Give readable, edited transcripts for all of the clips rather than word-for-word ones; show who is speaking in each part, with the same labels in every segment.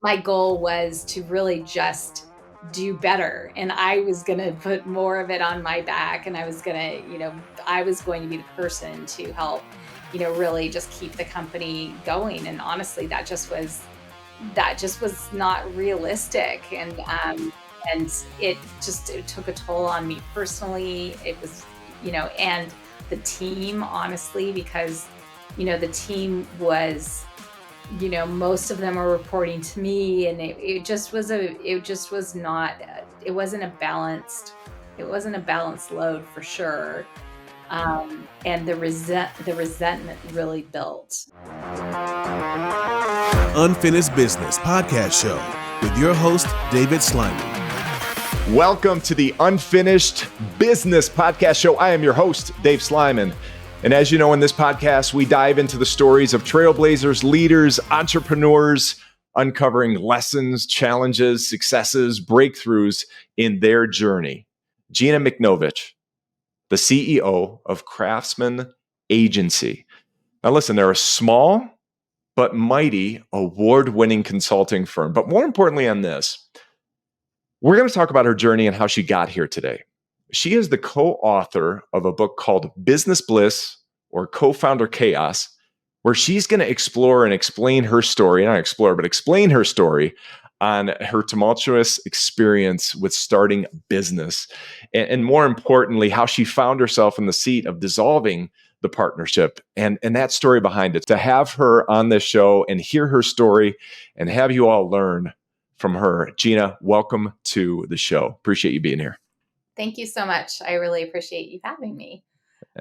Speaker 1: my goal was to really just do better. And I was going to put more of it on my back. And I was going to, I was going to be the person to help, really just keep the company going. And honestly, that just was not realistic. And it took a toll on me personally. It was, and the team, honestly, because, the team was, most of them are reporting to me, and it wasn't a balanced load for sure. And the resentment really built.
Speaker 2: Unfinished Business podcast show with your host, David Sliman.
Speaker 3: Welcome to the Unfinished Business podcast show. I am your host, Dave Sliman. And as you know, in this podcast, we dive into the stories of trailblazers, leaders, entrepreneurs, uncovering lessons, challenges, successes, breakthroughs in their journey. Gina Michnowicz, the CEO of Craftsman Agency. Now listen, they're a small but mighty award-winning consulting firm. But more importantly on this, we're going to talk about her journey and how she got here today. She is the co-author of a book called Business Bliss, or Co-Founder Chaos, where she's going to explore and explain her story, not explore, but explain her story on her tumultuous experience with starting a business. And more importantly, how she found herself in the seat of dissolving the partnership and that story behind it. To have her on this show and hear her story and have you all learn from her. Gina, welcome to the show. Appreciate you being here.
Speaker 1: Thank you so much. I really appreciate you having me.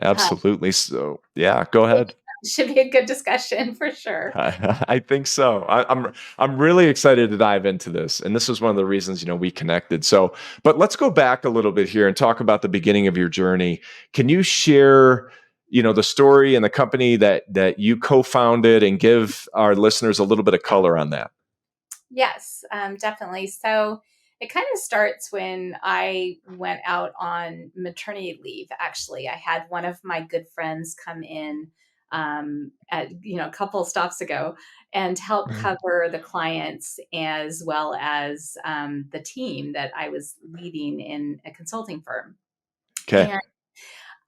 Speaker 3: Absolutely. So, yeah, go ahead.
Speaker 1: Should be a good discussion for sure.
Speaker 3: I think so. I'm really excited to dive into this, and this is one of the reasons we connected. So, but let's go back a little bit here and talk about the beginning of your journey. Can you share, the story and the company that you co-founded, and give our listeners a little bit of color on that?
Speaker 1: Yes, definitely. So it kind of starts when I went out on maternity leave. Actually, I had one of my good friends come in a couple of stops ago and help cover the clients as well as the team that I was leading in a consulting firm.
Speaker 3: Okay.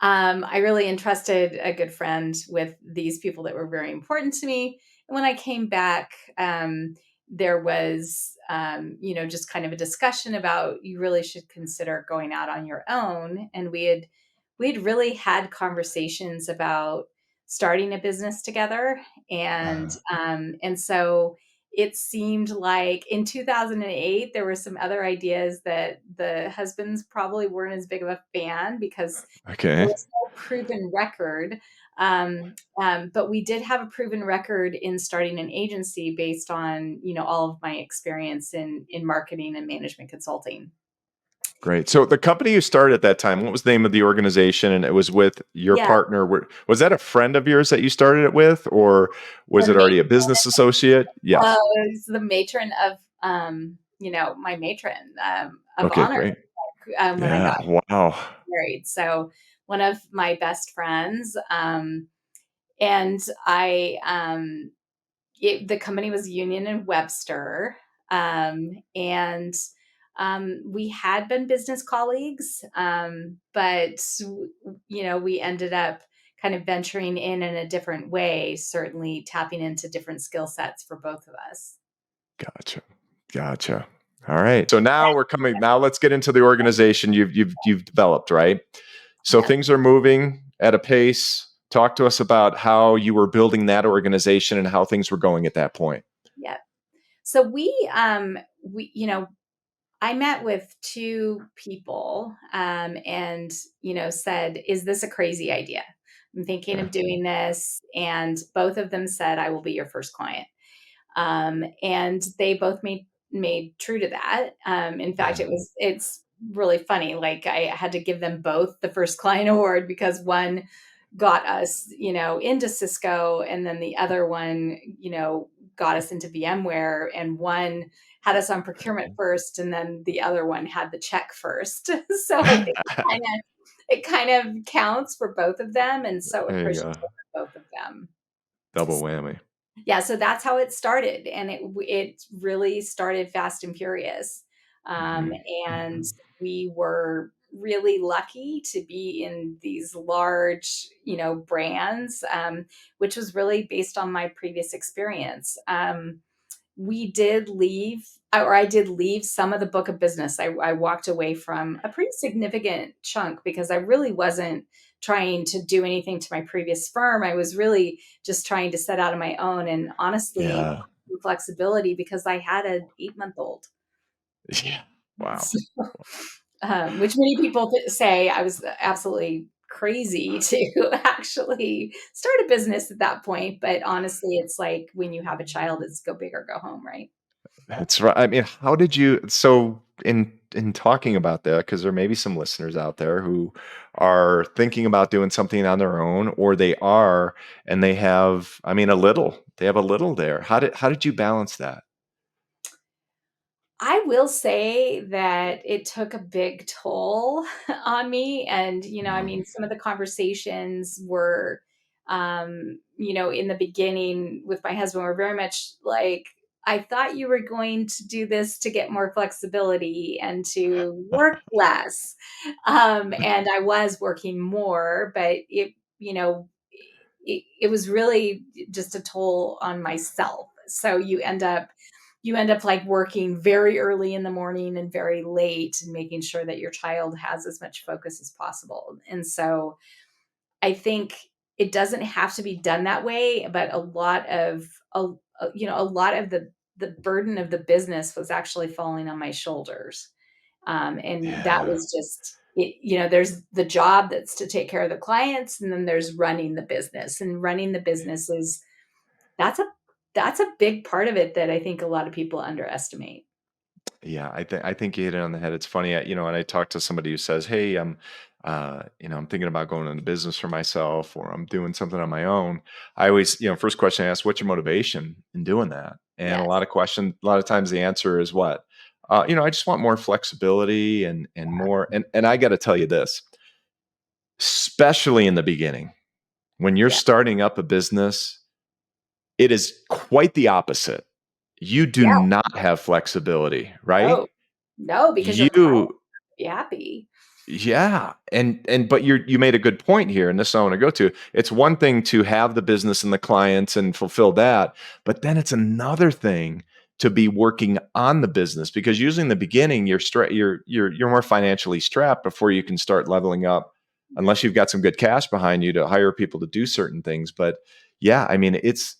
Speaker 1: And I really entrusted a good friend with these people that were very important to me. And when I came back, there was, just kind of a discussion about you really should consider going out on your own. And we'd really had conversations about starting a business together. And so it seemed like in 2008, there were some other ideas that the husbands probably weren't as big of a fan because there was no proven record. But we did have a proven record in starting an agency based on, all of my experience in marketing and management consulting.
Speaker 3: Great. So the company you started at that time, what was the name of the organization? And it was with your partner. Was that a friend of yours that you started it with, or was it already a business associate? Yes.
Speaker 1: It was the matron of, my matron of
Speaker 3: Okay,
Speaker 1: honor.
Speaker 3: great.
Speaker 1: When I got
Speaker 3: Wow.
Speaker 1: married. So one of my best friends, and the company was Union and Webster, and we had been business colleagues, but we ended up kind of venturing in a different way, certainly tapping into different skill sets for both of us.
Speaker 3: Gotcha. All right. So now now let's get into the organization you've developed, right? So things are moving at a pace. Talk to us about how you were building that organization and how things were going at that point.
Speaker 1: Yeah. So I met with two people, and, said, is this a crazy idea? I'm thinking of doing this. And both of them said, I will be your first client. And they both made true to that. In fact, it's really funny. Like I had to give them both the first client award because one got us, into Cisco, and then the other one, got us into VMware, and one had us on procurement first, and then the other one had the check first. So I think it kind of counts for both of them, and so appreciative for both of them.
Speaker 3: Double whammy.
Speaker 1: Yeah, so that's how it started, and it really started fast and furious. Um,
Speaker 3: Mhm.
Speaker 1: and
Speaker 3: Mhm.
Speaker 1: we were really lucky to be in these large, brands, which was really based on my previous experience. We did leave, or I did leave some of the book of business. I walked away from a pretty significant chunk because I really wasn't trying to do anything to my previous firm. I was really just trying to set out on my own and honestly
Speaker 3: Yeah.
Speaker 1: flexibility because I had an 8-month old.
Speaker 3: Yeah. Wow.
Speaker 1: So, which many people say I was absolutely crazy to actually start a business at that point. But honestly, it's like when you have a child, it's go big or go home, right?
Speaker 3: That's right. I mean, how did you so in talking about that, because there may be some listeners out there who are thinking about doing something on their own, or they are, and they have, I mean, they have a little there. How did you balance that?
Speaker 1: I will say that it took a big toll on me. And, I
Speaker 3: Mm.
Speaker 1: mean, some of the conversations were, in the beginning with my husband were very much like, I thought you were going to do this to get more flexibility and to work less. And I was working more, but it was really just a toll on myself. So you end up like working very early in the morning and very late and making sure that your child has as much focus as possible. And so I think it doesn't have to be done that way, but a lot of the burden of the business was actually falling on my shoulders. And that
Speaker 3: Yeah.
Speaker 1: was just it, there's the job that's to take care of the clients, and then there's running the business. And running the business is that's a that's a big part of it that I think a lot of people underestimate.
Speaker 3: Yeah, I think you hit it on the head. It's funny, when I talk to somebody who says, "Hey, I'm thinking about going into business for myself, or I'm doing something on my own." I always, first question I ask, "What's your motivation in doing that?" And
Speaker 1: Yes.
Speaker 3: a lot of times the answer is what, I just want more flexibility and more. And I got to tell you this, especially in the beginning, when you're
Speaker 1: Yeah.
Speaker 3: starting up a business, it is quite the opposite. You do
Speaker 1: Yeah.
Speaker 3: not have flexibility, right?
Speaker 1: No. No, because your clients
Speaker 3: You
Speaker 1: be happy.
Speaker 3: Yeah, and but you made a good point here, and this I want to go to. It's one thing to have the business and the clients and fulfill that, but then it's another thing to be working on the business, because usually in the beginning you're more financially strapped before you can start leveling up, unless you've got some good cash behind you to hire people to do certain things. But yeah, I mean, it's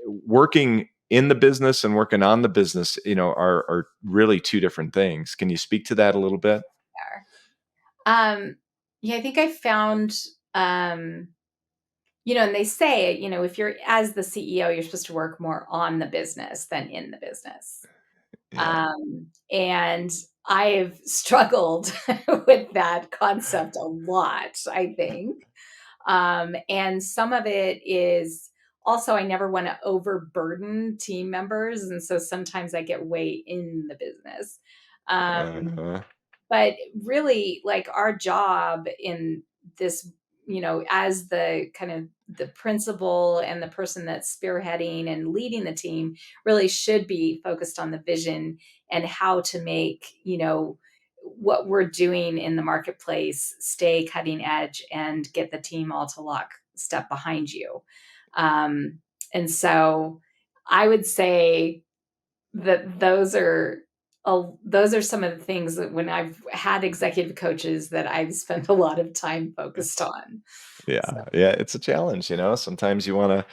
Speaker 3: working in the business and working on the business, are really two different things. Can you speak to that a little bit?
Speaker 1: There. Yeah, I think I found, um, and they say, if you're as the CEO, you're supposed to work more on the business than in the business.
Speaker 3: Yeah.
Speaker 1: And I've struggled with that concept a lot, I think. And some of it is also I never want to overburden team members. And so sometimes I get way in the business. Um,
Speaker 3: Uh-huh.
Speaker 1: but really, like our job in this, as the kind of the principal and the person that's spearheading and leading the team really should be focused on the vision and how to make, what we're doing in the marketplace stay cutting edge and get the team all to lock step behind you. And so I would say that those are some of the things that when I've had executive coaches that I've spent a lot of time focused on. So,
Speaker 3: Yeah, yeah, it's a challenge, Sometimes you wanna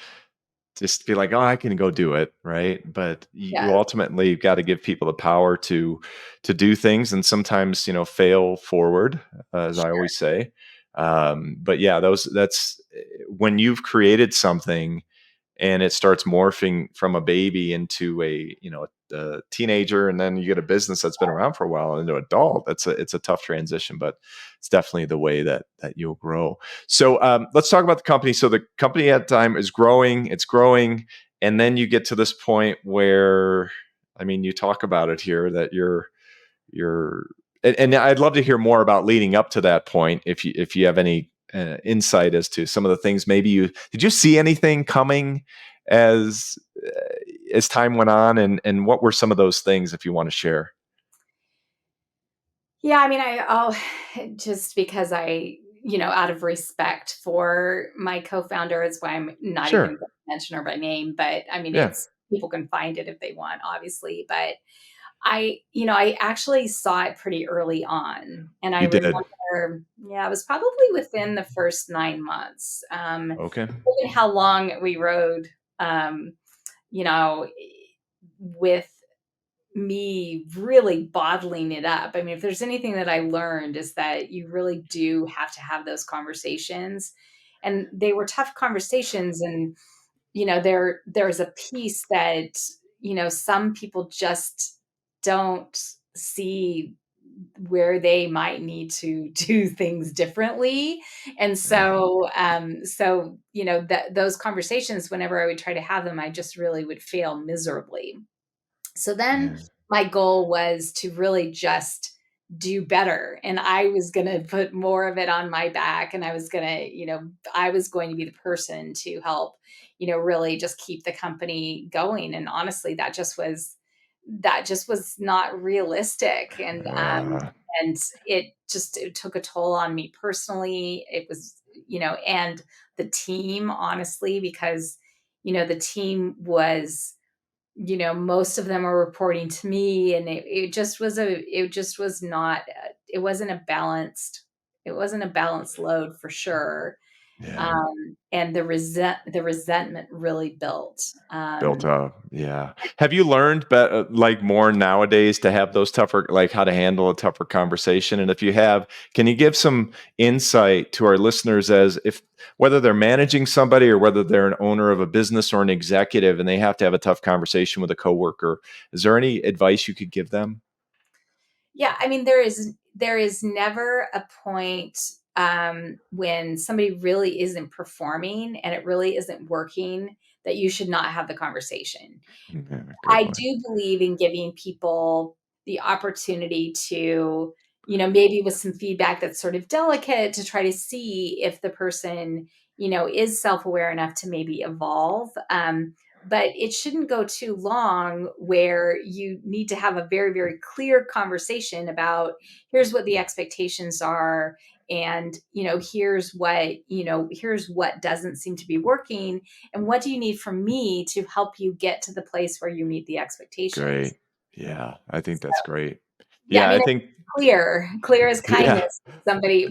Speaker 3: just be like, "Oh, I can go do it," right? But you
Speaker 1: yes,
Speaker 3: ultimately got to give people the power to do things, and sometimes, fail forward, as I
Speaker 1: sure.
Speaker 3: always say. But yeah, that's when you've created something and it starts morphing from a baby into a teenager, and then you get a business that's been around for a while into adult. It's a tough transition, but it's definitely the way that you'll grow. So let's talk about the company. So the company at the time is growing, it's growing, and then you get to this point where, I mean, you talk about it here that you're and I'd love to hear more about leading up to that point, if you have any insight as to some of the things. Maybe you did you see anything coming as as time went on, and what were some of those things, if you want to share?
Speaker 1: Yeah, I mean, I'll just because out of respect for my co-founder, is why I'm not even
Speaker 3: Sure.
Speaker 1: going to mention her by name. But I mean,
Speaker 3: Yeah,
Speaker 1: it's people can find it if they want, obviously. But I actually saw it pretty early on, and I
Speaker 3: you did.
Speaker 1: remember, yeah, it was probably within the first 9 months.
Speaker 3: Okay.
Speaker 1: Given how long we rode, um, you know, with me really bottling it up. I mean, if there's anything that I learned is that you really do have to have those conversations. And they were tough conversations. And, there's a piece that, some people just don't see where they might need to do things differently. And
Speaker 3: Yeah.
Speaker 1: so those conversations, whenever I would try to have them, I just really would fail miserably. So then
Speaker 3: Yeah.
Speaker 1: my goal was to really just do better. And I was going to put more of it on my back. And I was going to be the person to help, really just keep the company going. And honestly, that just was not realistic.
Speaker 3: Uh,
Speaker 1: And it took a toll on me personally. It was, and the team, honestly, because, the team was, most of them are reporting to me, and it just was not, it wasn't a balanced load for sure.
Speaker 3: yeah.
Speaker 1: And the resentment really built.
Speaker 3: Built up. Yeah. Have you learned, like more nowadays to have those tougher, like how to handle a tougher conversation? And if you have, can you give some insight to our listeners as if whether they're managing somebody or whether they're an owner of a business or an executive and they have to have a tough conversation with a coworker? Is there any advice you could give them?
Speaker 1: Yeah, I mean, there is never a point, when somebody really isn't performing and it really isn't working, that you should not have the conversation.
Speaker 3: Yeah, great
Speaker 1: I
Speaker 3: point.
Speaker 1: do believe in giving people the opportunity to, maybe with some feedback that's sort of delicate, to try to see if the person, is self-aware enough to maybe evolve. But it shouldn't go too long where you need to have a very, very clear conversation about, here's what the expectations are. And, here's what doesn't seem to be working, and what do you need from me to help you get to the place where you meet the expectations?
Speaker 3: Great. Yeah. I think
Speaker 1: So,
Speaker 3: that's great.
Speaker 1: yeah, I
Speaker 3: Yeah. I
Speaker 1: mean,
Speaker 3: think,
Speaker 1: clear as
Speaker 3: yeah.
Speaker 1: kindness.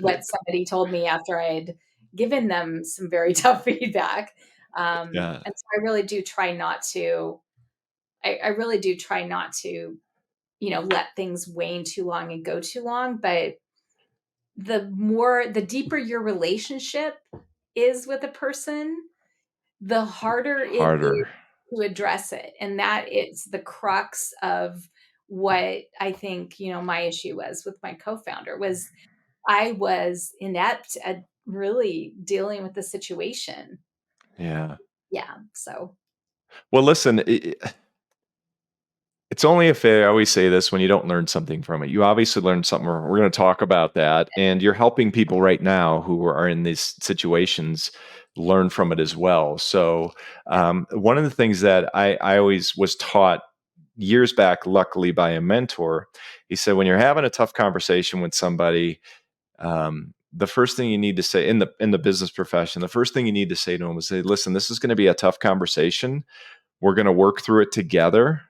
Speaker 1: What somebody told me after I had given them some very tough feedback.
Speaker 3: Yeah.
Speaker 1: And so I really do try not to, I really do try not to, let things wane too long and go too long. But the deeper your relationship is with a person, the harder it is
Speaker 3: Harder.
Speaker 1: to address it. And that is the crux of what I think, my issue was with my co-founder, was I was inept at really dealing with the situation.
Speaker 3: Yeah.
Speaker 1: Yeah. So
Speaker 3: Well, listen, it's only a fair. I always say this when you don't learn something from it. You obviously learned something. We're going to talk about that. And you're helping people right now who are in these situations learn from it as well. So, one of the things that I always was taught years back, luckily by a mentor, he said, when you're having a tough conversation with somebody, the first thing you need to say in the business profession, the first thing you need to say to them is say, listen, this is going to be a tough conversation. We're going to work through it together,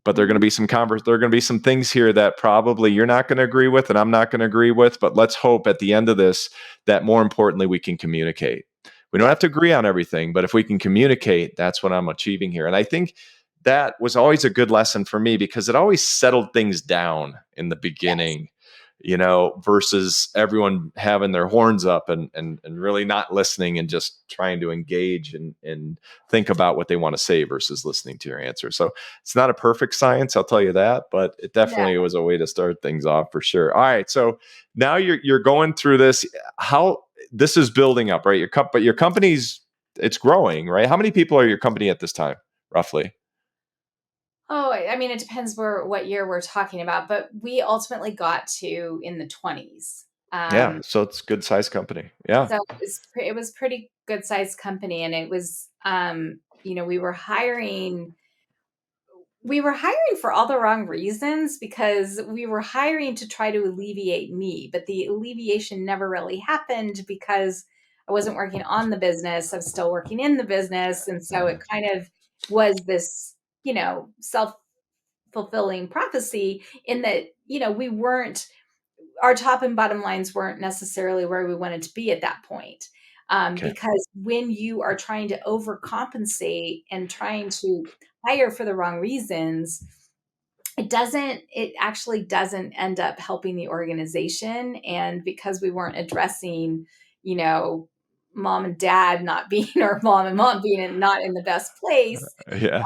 Speaker 3: but there are going to
Speaker 1: mhm.
Speaker 3: be there are going to be some things here that probably you're not going to agree with and I'm not going to agree with, but let's hope at the end of this that more importantly we can communicate. We don't
Speaker 1: Yeah.
Speaker 3: have to agree on everything, but if we can communicate, that's what I'm achieving here. And I think that was always a good lesson for me because it always settled things down in the
Speaker 1: Yes.
Speaker 3: beginning, versus everyone having their horns up and really not listening and just trying to engage and think about what they want to say versus listening to your answer. So it's not a perfect science, I'll tell you that, but it
Speaker 1: Yeah.
Speaker 3: definitely was a way to start things off for sure. All right, so now you're going through this. How this is building up, right? But your company's it's growing, right? How many people are your company at this time, roughly?
Speaker 1: Oh, I mean, it depends what year we're talking about, but we ultimately got to in the 20s.
Speaker 3: Yeah,
Speaker 1: Um,
Speaker 3: so it's a good sized company. Yeah,
Speaker 1: so it was pretty good sized company, and it was. we were hiring for all the wrong reasons, because we were hiring to try to alleviate me, but the alleviation never really happened because I wasn't working on the business. I was still working in the business. And so it kind of was this, self fulfilling prophecy, in that, we weren't, our top and bottom lines weren't necessarily where we wanted to be at that point.
Speaker 3: Okay.
Speaker 1: Because when you are trying to overcompensate and trying to hire for the wrong reasons, it actually doesn't end up helping the organization. And because we weren't addressing, you know, mom and dad not being, or mom and mom being not in the best place,
Speaker 3: Yeah.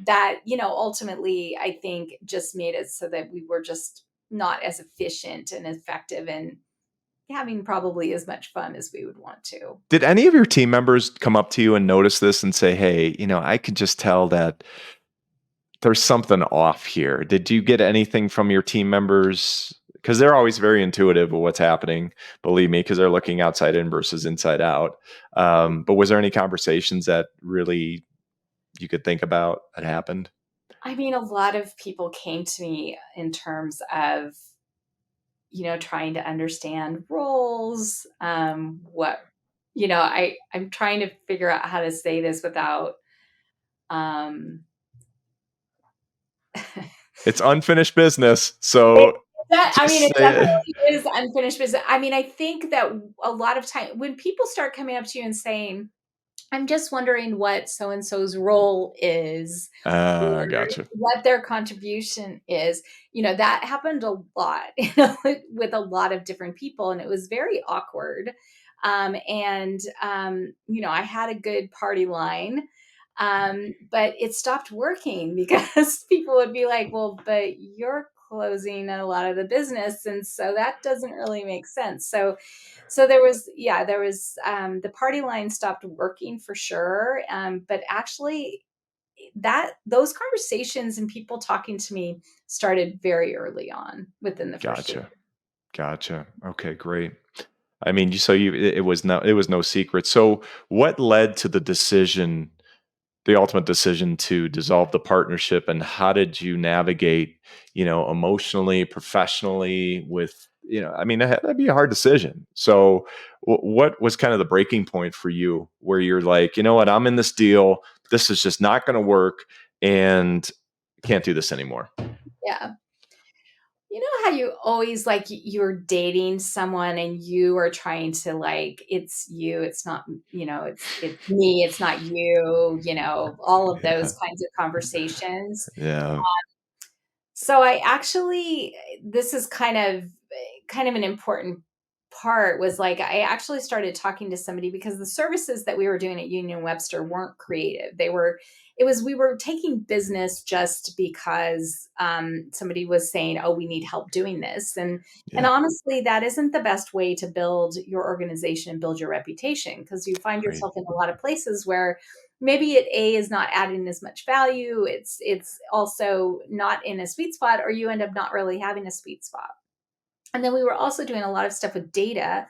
Speaker 1: that, ultimately, I think just made it so that we were just not as efficient and effective, and having probably as much fun as we would want to.
Speaker 3: Did any of your team members come up to you and notice this and say, "Hey, I could just tell that there's something off here"? Did you get anything from your team members? Because they're always very intuitive of what's happening, believe me, because they're looking outside in versus inside out. But was there any conversations that really you could think about that happened?
Speaker 1: I mean, a lot of people came to me in terms of, trying to understand roles. I'm trying to figure out how to say this without, um,
Speaker 3: It's unfinished business,
Speaker 1: it,
Speaker 3: so
Speaker 1: it
Speaker 3: just say
Speaker 1: definitely
Speaker 3: it.
Speaker 1: is unfinished business. I mean, I think that a lot of time when people start coming up to you and saying, I'm just wondering what so and so's role is, or
Speaker 3: Gotcha.
Speaker 1: what their contribution is. That happened a lot, with a lot of different people, and it was very awkward. I had a good party line, but it stopped working because people would be like, "Well, but you're closing a lot of the business, and so that doesn't really make sense." So there was the party line stopped working for sure. But actually, that those conversations and people talking to me started very early on, within the first year.
Speaker 3: Gotcha. Gotcha. Okay, great. I mean, it was no secret. So, what led to the ultimate decision to dissolve the partnership, and how did you navigate, emotionally, professionally with, I mean, that'd be a hard decision. So, what was kind of the breaking point for you where you're like, you know what, I'm in this deal. This is just not going to work, and can't do this anymore.
Speaker 1: Yeah. You know how you always, like, you're dating someone and you are trying to, like, it's you, it's not, it's me, it's not you, all of those
Speaker 3: Yeah.
Speaker 1: kinds of conversations.
Speaker 3: Yeah.
Speaker 1: So I actually, this is kind of an important part, was like, I actually started talking to somebody, because the services that we were doing at Union Webster weren't creative. We were taking business just because somebody was saying, "Oh, we need help doing this," and
Speaker 3: Yeah.
Speaker 1: honestly, that isn't the best way to build your organization and build your reputation, because you find
Speaker 3: Great.
Speaker 1: yourself in a lot of places where maybe it is not adding as much value. It's also not in a sweet spot, or you end up not really having a sweet spot. And then we were also doing a lot of stuff with data.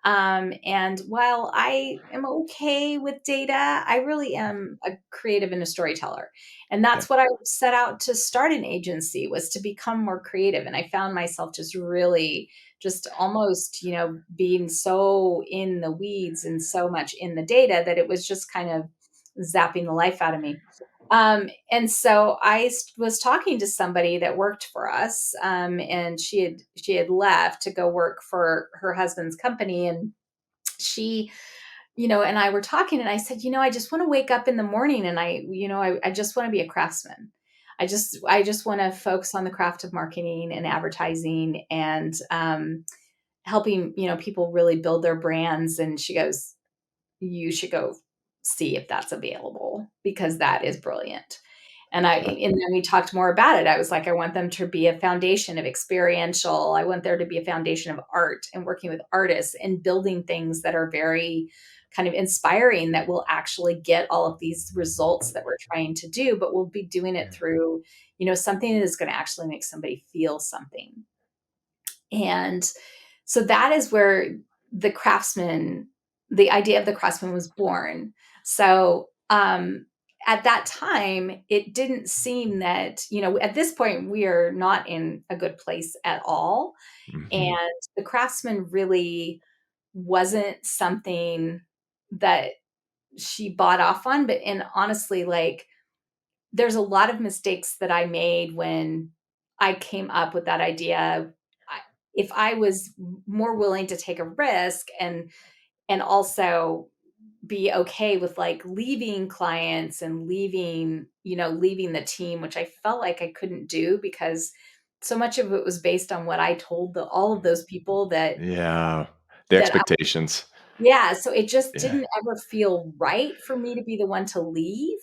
Speaker 1: And while I am okay with data, I really am a creative and a storyteller. And
Speaker 3: Yeah.
Speaker 1: that's what I set out to start an agency, was to become more creative. And I found myself just really, just almost, being so in the weeds and so much in the data, that it was just kind of zapping the life out of me. And so was talking to somebody that worked for us, and she had left to go work for her husband's company, and she, and I were talking, and I said, I just want to wake up in the morning, and I just want to be a craftsman. I just want to focus on the craft of marketing and advertising, and helping people really build their brands. And she goes, "You should go see if that's available, because that is brilliant."
Speaker 3: Yeah.
Speaker 1: And then we talked more about it. I was like, I want them to be a foundation of experiential. I want there to be a foundation of art, and working with artists and building things that are very kind of inspiring, that will actually get all of these results that we're trying to do, but we'll be doing it
Speaker 3: Yeah.
Speaker 1: through, something that is going to actually make somebody feel something. And so that is where the craftsman, the idea of the craftsman was born. So, at that time, it didn't seem that, at this point, we are not in a good place at all.
Speaker 3: Mhm.
Speaker 1: And the Craftsman really wasn't something that she bought off on. And honestly, like, there's a lot of mistakes that I made when I came up with that idea. If I was more willing to take a risk and also be okay with like leaving clients and leaving the team, which I felt like I couldn't do because so much of it was based on what I told all of those people
Speaker 3: Yeah. The
Speaker 1: that
Speaker 3: expectations.
Speaker 1: yeah, so it just
Speaker 3: Yeah.
Speaker 1: didn't ever feel right for me to be the one to leave.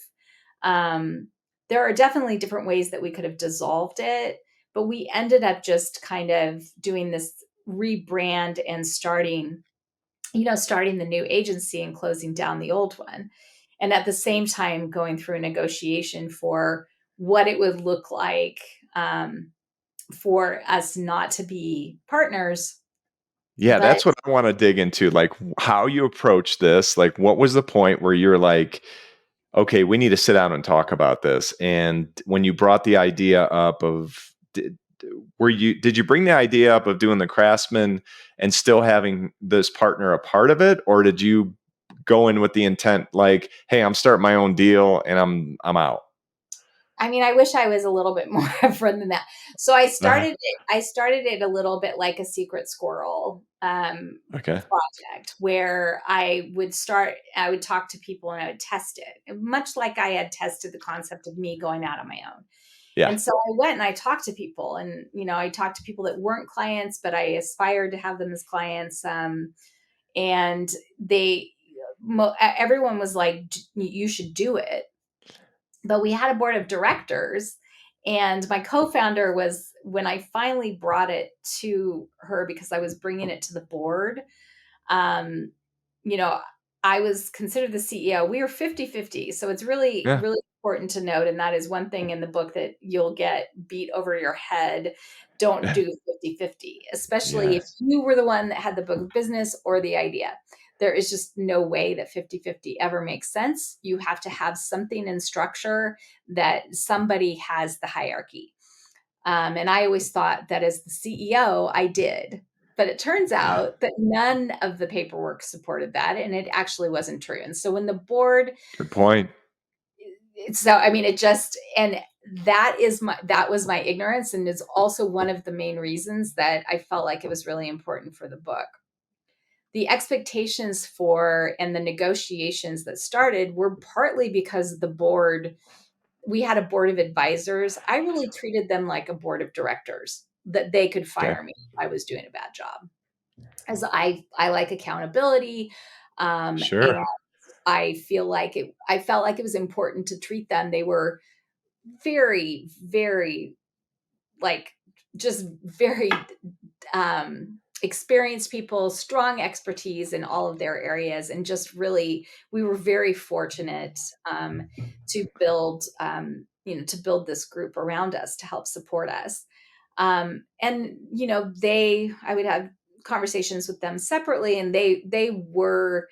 Speaker 1: Um, there are definitely different ways that we could have dissolved it, but we ended up just kind of doing this rebrand and starting the new agency and closing down the old one. And at the same time, going through a negotiation for what it would look like for us not to be partners.
Speaker 3: Yeah,
Speaker 1: But
Speaker 3: that's what I want to dig into, like how you approach this. Like, what was the point where you're like, okay, we need to sit down and talk about this? And when you brought the idea up of, did you bring the idea up of doing the Craftsman and still having this partner a part of it, or did you go in with the intent like, hey, I'm starting my own deal and I'm out?
Speaker 1: I mean, I wish I was a little bit more upfront than that. So I started it a little bit like a secret squirrel
Speaker 3: Okay.
Speaker 1: project where I would talk to people and I would test it, much like I had tested the concept of me going out on my own.
Speaker 3: Yeah.
Speaker 1: And so I went and I talked to people, and I talked to people that weren't clients, but I aspired to have them as clients. And everyone was like, "You should do it." But we had a board of directors, and my co-founder was, when I finally brought it to her because I was bringing it to the board, um, you know, I was considered the CEO. We were 50-50. So it's really,
Speaker 3: Yeah.
Speaker 1: really important to note. And that is one thing in the book that you'll get beat over your head. Don't do 50-50, especially
Speaker 3: Yeah.
Speaker 1: if you were the one that had the book of business or the idea. There is just no way that 50-50 ever makes sense. You have to have something in structure that somebody has the hierarchy. And I always thought that as the CEO, I did. But it turns
Speaker 3: Yeah.
Speaker 1: out that none of the paperwork supported that. And it actually wasn't true. And so when the board,
Speaker 3: Good point.
Speaker 1: so I mean, and that was my ignorance, and is also one of the main reasons that I felt like it was really important for the book. The expectations for and the negotiations that started were partly because we had a board of advisors. I really treated them like a board of directors, that they could
Speaker 3: Okay.
Speaker 1: fire me if I was doing a bad job. As I like accountability. And
Speaker 3: Sure.
Speaker 1: I felt like it was important to treat them. They were very, very, like, just very experienced people, strong expertise in all of their areas. And just really, we were very fortunate to build this group around us to help support us. And I would have conversations with them separately, and they were,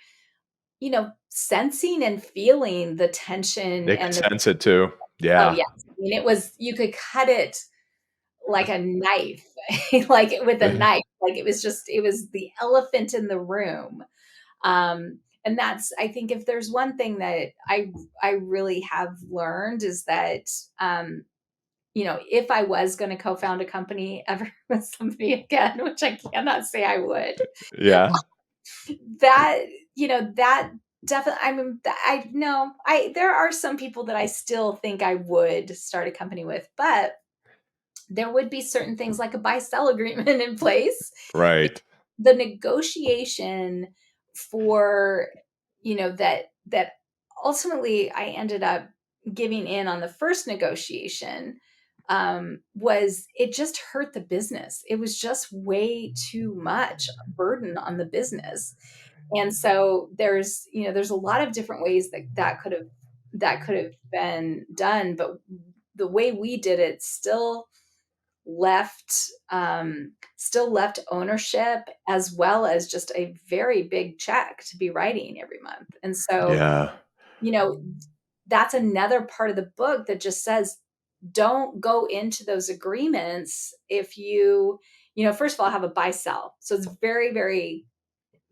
Speaker 1: sensing and feeling the tension
Speaker 3: They could
Speaker 1: and the,
Speaker 3: sense it too.
Speaker 1: oh
Speaker 3: Yeah.
Speaker 1: yes, I mean, you could cut it like a knife, like with a knife. Like it was the elephant in the room. And that's, I think, if there's one thing that I really have learned, is that, if I was going to co-found a company ever with somebody again, which I cannot say I would,
Speaker 3: Yeah.
Speaker 1: that, that definitely, I mean, I know there are some people that I still think I would start a company with, but there would be certain things like a buy-sell agreement in place.
Speaker 3: Right.
Speaker 1: The negotiation for, that ultimately I ended up giving in on the first negotiation, was, it just hurt the business. It was just way too much burden on the business. And so there's a lot of different ways that could have been done, but the way we did it left still left ownership, as well as just a very big check to be writing every month. And so,
Speaker 3: Yeah.
Speaker 1: you know that's another part of the book that just says, don't go into those agreements if first of all, have a buy sell. So it's very, very,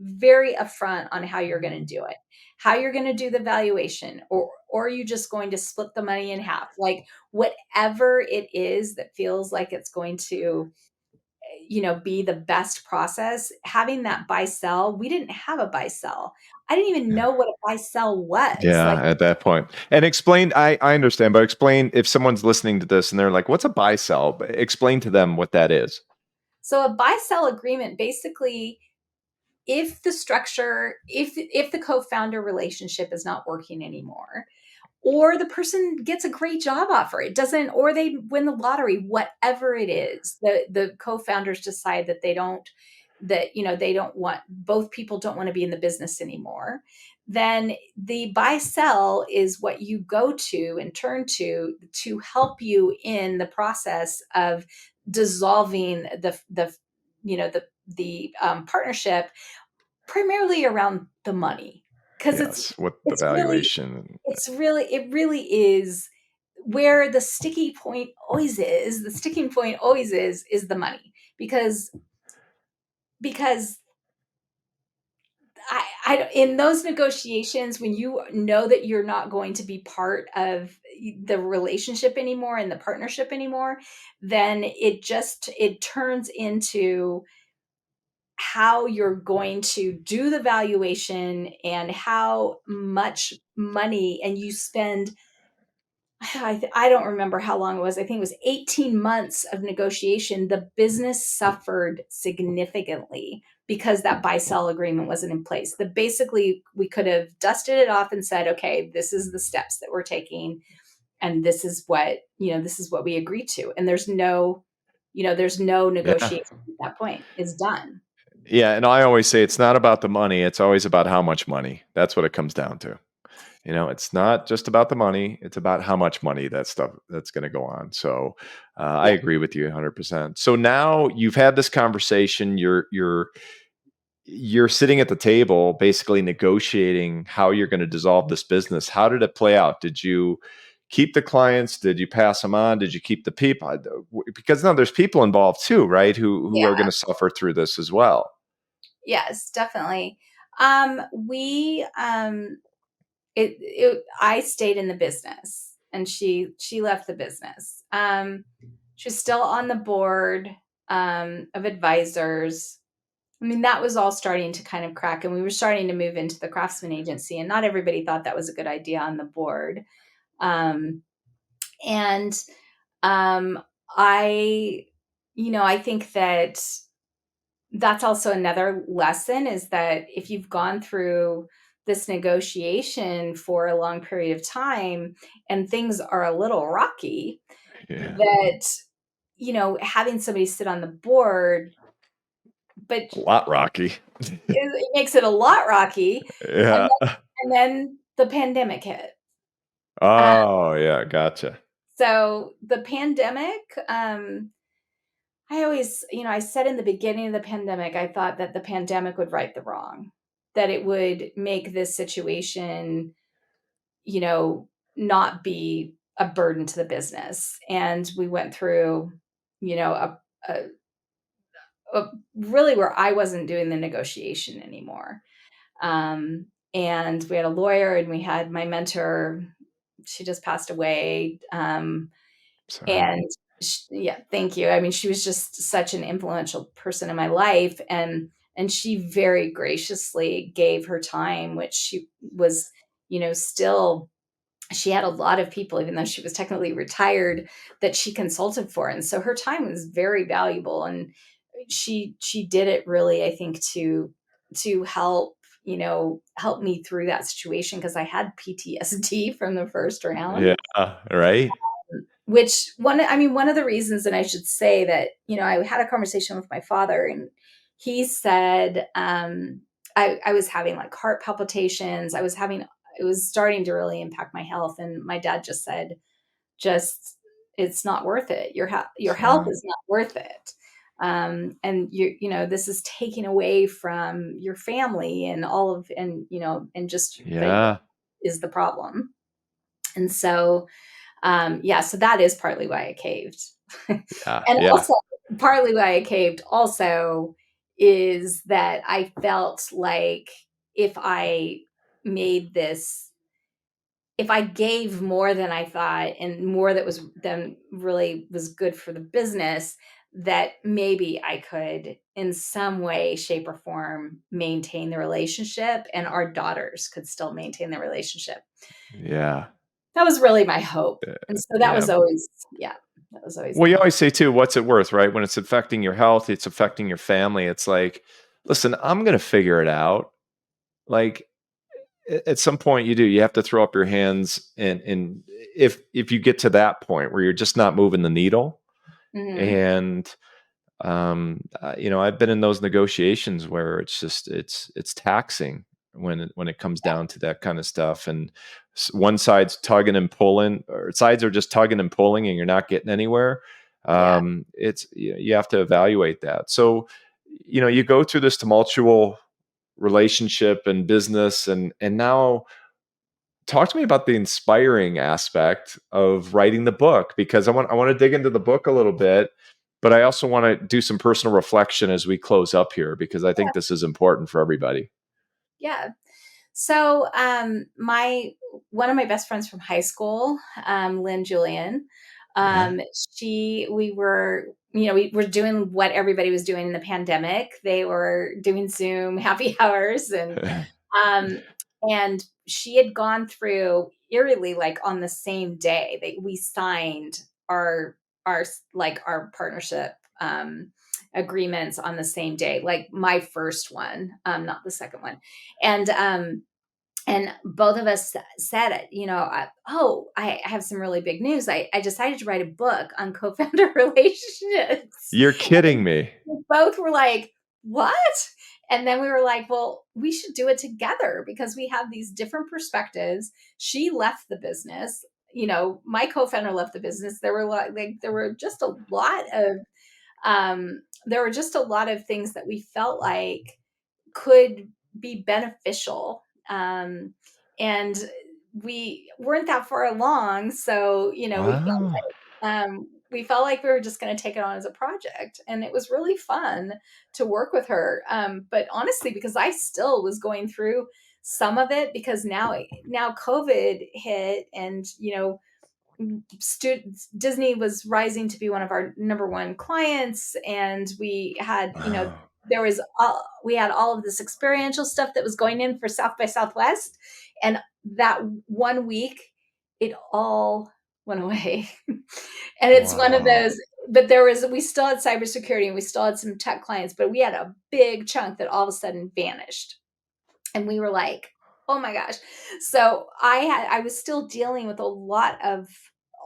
Speaker 1: very upfront on how you're going to do it, how you're going to do the valuation, or are you just going to split the money in half? Like whatever it is that feels like it's going to, be the best process. Having that buy sell, we didn't have a buy sell. I didn't even know what a buy sell was.
Speaker 3: Yeah,
Speaker 1: Like,
Speaker 3: at that point. And explain, I understand, but explain if someone's listening to this and they're like, what's a buy sell? Explain to them what that is.
Speaker 1: so a buy sell agreement, basically, if the structure, if the co-founder relationship is not working anymore, or the person gets a great job offer, it doesn't, or they win the lottery, whatever it is, the co-founders decide that they don't want, both people don't want to be in the business anymore, then the buy sell is what you go to and turn to help you in the process of dissolving the partnership, primarily around the money, because
Speaker 3: Yes, what the
Speaker 1: it's really
Speaker 3: valuation.
Speaker 1: it really is where the sticky point always is. The sticking point always is the money, because I in those negotiations, when you know that you're not going to be part of the relationship anymore and the partnership anymore, then it turns into how you're going to do the valuation and how much money, and you spend, I don't remember how long it was. I think it was 18 months of negotiation. The business suffered significantly because that buy sell agreement wasn't in place. That basically we could have dusted it off and said, okay, this is the steps that we're taking, and this is what we agreed to. And there's no
Speaker 3: Yeah.
Speaker 1: negotiation at that point. It's done.
Speaker 3: Yeah. And I always say it's not about the money. It's always about how much money. That's what it comes down to. It's not just about the money. It's about how much money that's going to go on. So I
Speaker 1: Yeah.
Speaker 3: agree with you 100%. So now you've had this conversation. You're sitting at the table, basically negotiating how you're going to dissolve this business. How did it play out? Did you keep the clients? Did you pass them on? Did you keep the people? Because now there's people involved too, right? Who are
Speaker 1: Yeah.
Speaker 3: going to suffer through this as well.
Speaker 1: Yes, definitely. We I stayed in the business, and she left the business. She was still on the board of advisors. I mean, that was all starting to kind of crack, and we were starting to move into the Craftsman Agency, and not everybody thought that was a good idea on the board. Um, and I, I think that that's also another lesson, is that if you've gone through this negotiation for a long period of time and things are a little rocky,
Speaker 3: Yeah.
Speaker 1: that having somebody sit on the board, but
Speaker 3: A lot rocky.
Speaker 1: it makes it a lot rocky. and
Speaker 3: Yeah.
Speaker 1: then, and then the pandemic hit. uh,
Speaker 3: Oh, yeah. Gotcha.
Speaker 1: so the pandemic, I always, I said in the beginning of the pandemic, I thought that the pandemic would right the wrong, that it would make this situation, not be a burden to the business. And we went through, a, really where I wasn't doing the negotiation anymore. And we had a lawyer, and we had my mentor. She just passed away.
Speaker 3: Sorry.
Speaker 1: And yeah, thank you. I mean, she was just such an influential person in my life, and she very graciously gave her time, which she was, still, she had a lot of people, even though she was technically retired, that she consulted for, and so her time was very valuable. And she did it really, I think, to help me through that situation, because I had PTSD from the first round.
Speaker 3: Yeah. Right.
Speaker 1: Which one of the reasons, and I should say that, I had a conversation with my father, and he said, I was having like heart palpitations. It was starting to really impact my health. And my dad just said, it's not worth it. Your
Speaker 3: It's
Speaker 1: health
Speaker 3: not.
Speaker 1: is not worth it. And this is taking away from your family and all of, and just that
Speaker 3: Yeah.
Speaker 1: is the problem. And so, so that is partly why I caved.
Speaker 3: Yeah.
Speaker 1: And
Speaker 3: Yeah.
Speaker 1: also, partly why I caved also is that I felt like if I made this, if I gave more than I thought and more that was than really was good for the business, that maybe I could in some way, shape, or form maintain the relationship and our daughters could still maintain the relationship.
Speaker 3: Yeah.
Speaker 1: That was really my hope. And so that
Speaker 3: Yeah.
Speaker 1: was always, that was always
Speaker 3: Well,
Speaker 1: my
Speaker 3: you
Speaker 1: hope.
Speaker 3: always say too, what's it worth, right? When it's affecting your health, it's affecting your family. It's like, listen, I'm going to figure it out. Like at some point you have to throw up your hands and if you get to that point where you're just not moving the needle
Speaker 1: Mhm.
Speaker 3: and I've been in those negotiations where it's just it's taxing when it comes down to that kind of stuff and one side's tugging and pulling or sides are just tugging and pulling and you're not getting anywhere.
Speaker 1: Yeah.
Speaker 3: It's you have to evaluate that. So you go through this tumultuous relationship and business and now talk to me about the inspiring aspect of writing the book because I want to dig into the book a little bit, but I also want to do some personal reflection as we close up here because I think this is important for everybody.
Speaker 1: Yeah. So, my one of my best friends from high school, Lynn Julian,
Speaker 3: Yeah.
Speaker 1: um, we were, we were doing what everybody was doing in the pandemic. They were doing Zoom happy hours, um, and she had gone through eerily, like on the same day that we signed our partnership agreements on the same day, like my first one, not the second one, and both of us said it, I have some really big news. I decided to write a book on co-founder relationships.
Speaker 3: You're kidding me.
Speaker 1: We both were like, what? And then we were like, well, we should do it together because we have these different perspectives. She left the business. My co-founder left the business. There were just a lot of things that we felt like could be beneficial. And we weren't that far along. So,
Speaker 3: Wow.
Speaker 1: we felt like we were just going to take it on as a project. And it was really fun to work with her. But honestly, because I still was going through some of it because now COVID hit and, Disney was rising to be one of our number one clients, and we had,
Speaker 3: Wow.
Speaker 1: we had all of this experiential stuff that was going in for South by Southwest, and that one week, it all went away. And it's one of
Speaker 3: Wow.
Speaker 1: those. But we still had cybersecurity and we still had some tech clients, but we had a big chunk that all of a sudden vanished. And we were like, oh my gosh. So I was still dealing with a lot of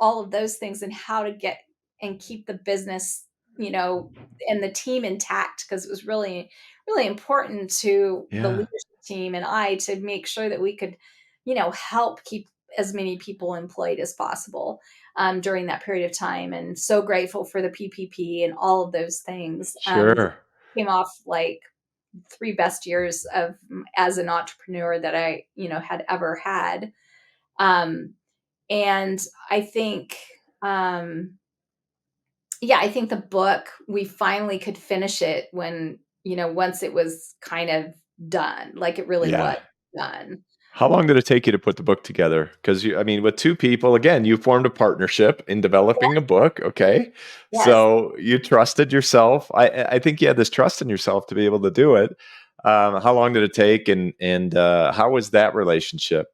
Speaker 1: all of those things and how to get and keep the business, and the team intact, because it was really, really important to the
Speaker 3: Yeah.
Speaker 1: leadership team and I to make sure that we could, help keep as many people employed as possible during that period of time. And so grateful for the PPP and all of those things.
Speaker 3: Sure.
Speaker 1: Came off like 3 best years of as an entrepreneur that I, had ever had. Um, and I think, I think the book, we finally could finish it when, once it was kind of done, like it really was
Speaker 3: Yeah.
Speaker 1: done.
Speaker 3: How long did it take you to put the book together? Because I mean, with two people, again, you formed a partnership in developing a book. Okay,
Speaker 1: Yes.
Speaker 3: so you trusted yourself. I think you had this trust in yourself to be able to do it. How long did it take, and how was that relationship?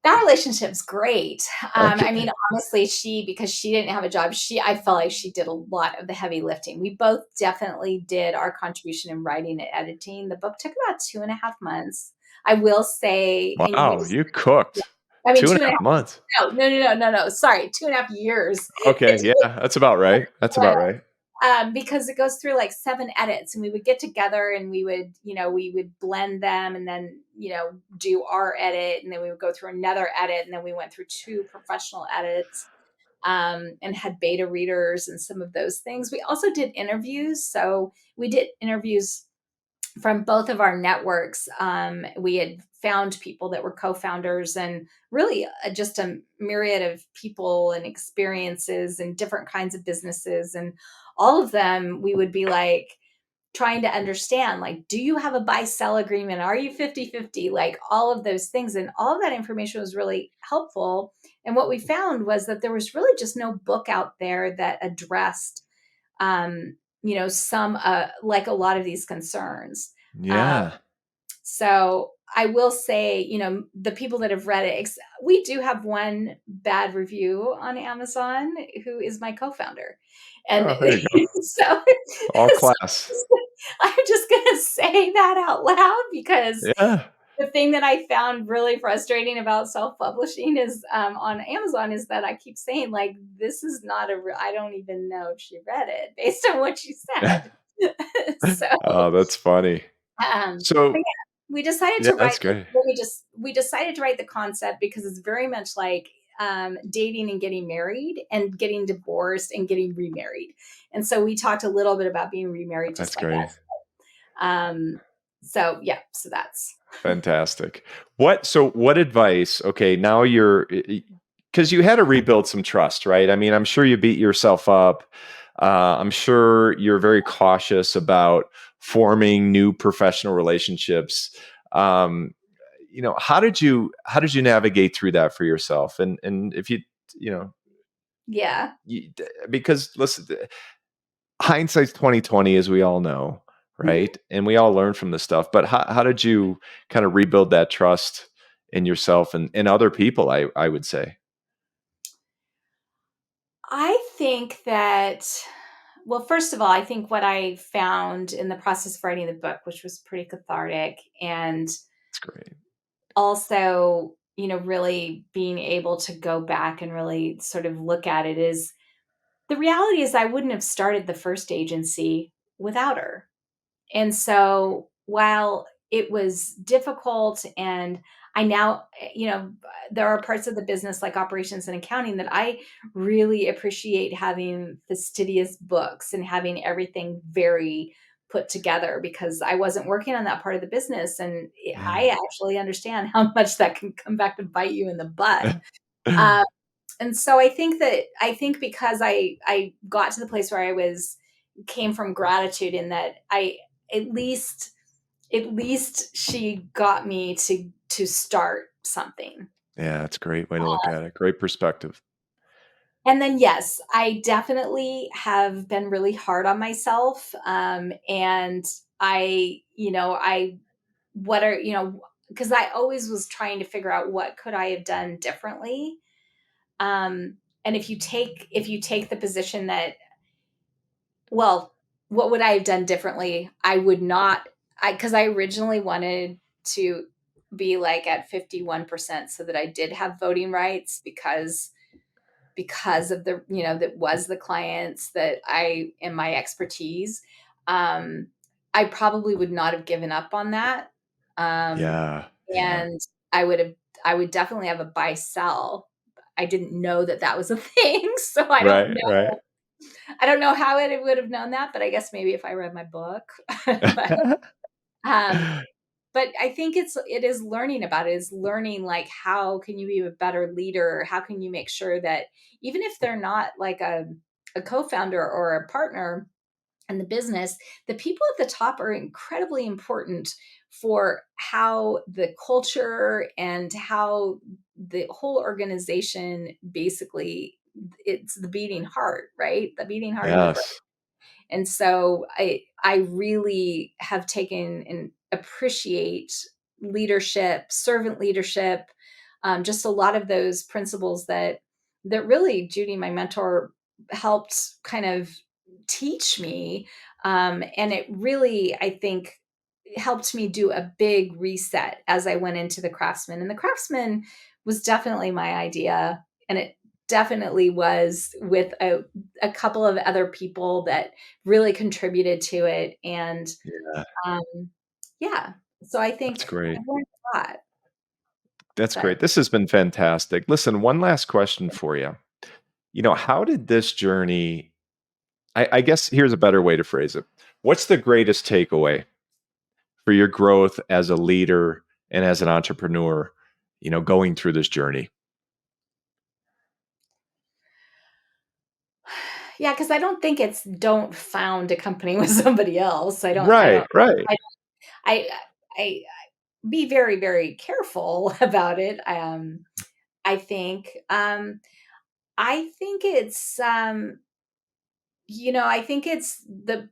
Speaker 1: That relationship's great. I mean,
Speaker 3: Okay,
Speaker 1: honestly, because she didn't have a job, I felt like she did a lot of the heavy lifting. We both definitely did our contribution in writing and editing. The book took about 2.5 months. I will say, and you may
Speaker 3: wow,
Speaker 1: just,
Speaker 3: you cooked
Speaker 1: I mean,
Speaker 3: two
Speaker 1: two
Speaker 3: and a
Speaker 1: and a
Speaker 3: half months.
Speaker 1: half, no, sorry, 2.5 years.
Speaker 3: Okay,
Speaker 1: It's
Speaker 3: yeah, that's about right. That's about right.
Speaker 1: because it goes through like 7 edits, and we would get together and we would blend them and then, do our edit, and then we would go through another edit, and then we went through 2 professional edits, and had beta readers and some of those things. We also did interviews. So we did interviews from both of our networks, we had found people that were co-founders, and really just a myriad of people and experiences and different kinds of businesses. And all of them, we would be like trying to understand, like, do you have a buy sell agreement? Are you 50-50? Like all of those things. And all of that information was really helpful. And what we found was that there was really just no book out there that addressed some like a lot of these concerns. Um,
Speaker 3: Yeah.
Speaker 1: so I will say, the people that have read it, we do have one bad review on Amazon who is my co-founder. And
Speaker 3: Oh, there you go.
Speaker 1: so,
Speaker 3: All
Speaker 1: so
Speaker 3: class.
Speaker 1: I'm just going to say that out loud, because
Speaker 3: Yeah.
Speaker 1: the thing that I found really frustrating about self-publishing is on Amazon is that I keep saying, like, this is not I don't even know if she read it based on what she said. So,
Speaker 3: Oh, that's funny.
Speaker 1: but
Speaker 3: So,
Speaker 1: yeah, we decided
Speaker 3: yeah,
Speaker 1: to write,
Speaker 3: that's great.
Speaker 1: we decided to write the concept because it's very much like dating and getting married and getting divorced and getting remarried. And so we talked a little bit about being remarried
Speaker 3: That's
Speaker 1: just like
Speaker 3: great.
Speaker 1: us. So yeah, so that's.
Speaker 3: Fantastic. What advice, okay, now because you had to rebuild some trust, right? I mean, I'm sure you beat yourself up. I'm sure you're very cautious about forming new professional relationships. Um, how did you navigate through that for yourself? And if you know,
Speaker 1: Yeah.
Speaker 3: because listen, hindsight's 2020, as we all know,
Speaker 1: Mhm.
Speaker 3: right? And we all learn from this stuff. But how did you kind of rebuild that trust in yourself and other people? I would say.
Speaker 1: I think that, well, first of all, I think what I found in the process of writing the book, which was pretty cathartic, and
Speaker 3: That's great.
Speaker 1: also, really being able to go back and really sort of look at it, is the reality is I wouldn't have started the first agency without her. And so while it was difficult, and I now, there are parts of the business like operations and accounting that I really appreciate having fastidious books and having everything very put together, because I wasn't working on that part of the business. And I
Speaker 3: Yeah.
Speaker 1: actually understand how much that can come back to bite you in the butt. Um, and so I think because I got to the place where I was came from gratitude, in that I at least at least she got me to start something.
Speaker 3: Yeah, that's a great way to look at it. Great perspective.
Speaker 1: And then yes, I definitely have been really hard on myself. And I what are because I always was trying to figure out what could I have done differently. And if you take the position that, well, what would I have done differently? I would not, because I originally wanted to be like at 51% so that I did have voting rights, because of that was the clients that I and my expertise. Um, I probably would not have given up on that. Um,
Speaker 3: Yeah. Yeah.
Speaker 1: and I would have, I would definitely have a buy sell. I didn't know that that was a thing, so I don't
Speaker 3: Right.
Speaker 1: know.
Speaker 3: Right.
Speaker 1: I don't know how it would have known that, but I guess maybe if I read my book. um, but I think it is learning about it, is learning, like, how can you be a better leader? How can you make sure that even if they're not like a co-founder or a partner in the business, the people at the top are incredibly important for how the culture and how the whole organization, basically, it's the beating heart, right? The beating heart of your brain.
Speaker 3: Yes.
Speaker 1: And so I really have taken and appreciate leadership, servant leadership, just a lot of those principles that really Judy, my mentor, helped kind of teach me. And it really, I think, helped me do a big reset as I went into the Craftsman. And the Craftsman was definitely my idea. And it definitely was with a couple of other people that really contributed to it. And
Speaker 3: Yeah.
Speaker 1: um, yeah, so I think
Speaker 3: That's great.
Speaker 1: I've learned a lot.
Speaker 3: That's
Speaker 1: But
Speaker 3: great. This has been fantastic. Listen, one last question for you. How did this journey, I guess here's a better way to phrase it. What's the greatest takeaway for your growth as a leader and as an entrepreneur, going through this journey?
Speaker 1: Yeah, because I don't think it's don't found a company with somebody else.
Speaker 3: Right, right.
Speaker 1: I, I, I be very, very careful about it. I think, I think it's, I think it's the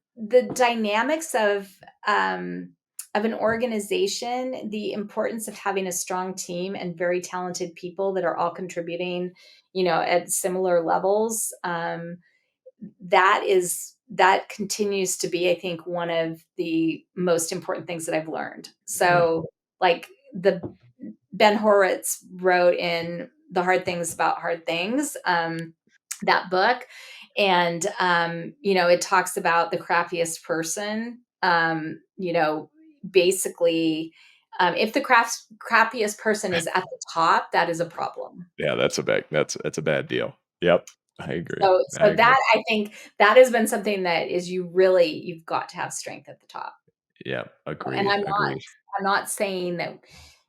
Speaker 1: dynamics of an organization, the importance of having a strong team and very talented people that are all contributing, at similar levels. That continues to be, I think, one of the most important things that I've learned. So, like the Ben Horowitz wrote in The Hard Things About Hard Things, that book. And, it talks about the crappiest person, basically, if the crappiest person is at the top, that is a problem.
Speaker 3: Yeah, that's a bad deal. Yep. I agree. I
Speaker 1: So
Speaker 3: agree.
Speaker 1: that I think that has been something that is you've got to have strength at the top.
Speaker 3: Yeah,
Speaker 1: And
Speaker 3: agreed. Agreed.
Speaker 1: I'm not saying that,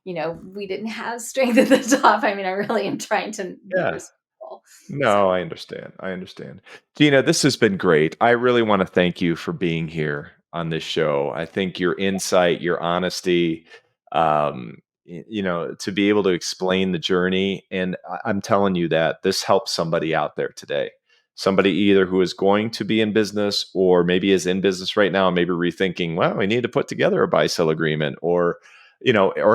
Speaker 1: we didn't have strength at the top. I mean, I really am trying to be
Speaker 3: Yeah.
Speaker 1: respectful.
Speaker 3: No,
Speaker 1: So
Speaker 3: I understand. I understand. Gina, this has been great. I really want to thank you for being here on this show. I think your insight, your honesty, to be able to explain the journey. And I'm telling you that this helps somebody out there today. Somebody either who is going to be in business or maybe is in business right now, and maybe rethinking, well, we need to put together a buy-sell agreement or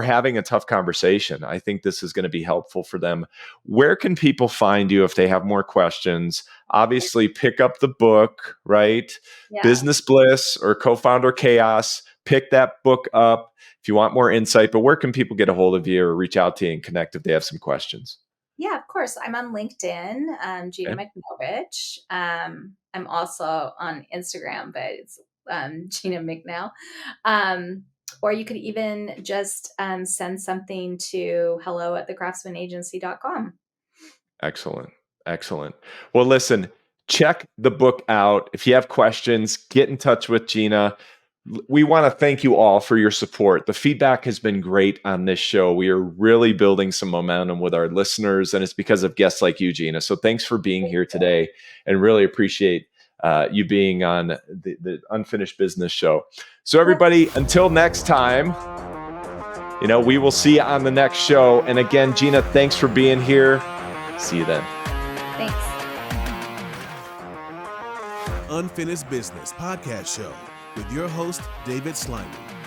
Speaker 3: having a tough conversation. I think this is going to be helpful for them. Where can people find you if they have more questions? Obviously, pick up the book, right?
Speaker 1: yeah.
Speaker 3: Business Bliss or Co-Founder Chaos. Pick that book up if you want more insight. But where can people get a hold of you or reach out to you and connect if they have some questions?
Speaker 1: Yeah, of course. I'm on LinkedIn, Gina
Speaker 3: Okay.
Speaker 1: Michnowicz. I'm also on Instagram, but it's Gina Micnow. Or you could even just send something to hello@thecraftsmanagency.com.
Speaker 3: Excellent. Excellent. Well, listen, check the book out. If you have questions, get in touch with Gina. We want to thank you all for your support. The feedback has been great on this show. We are really building some momentum with our listeners, and it's because of guests like you, Gina. So thanks for being here today, and really appreciate you being on the Unfinished Business Show. So everybody, until next time, we will see you on the next show. And again, Gina, thanks for being here. See you then.
Speaker 1: Thanks.
Speaker 2: Unfinished Business Podcast Show with your host, David Sliman.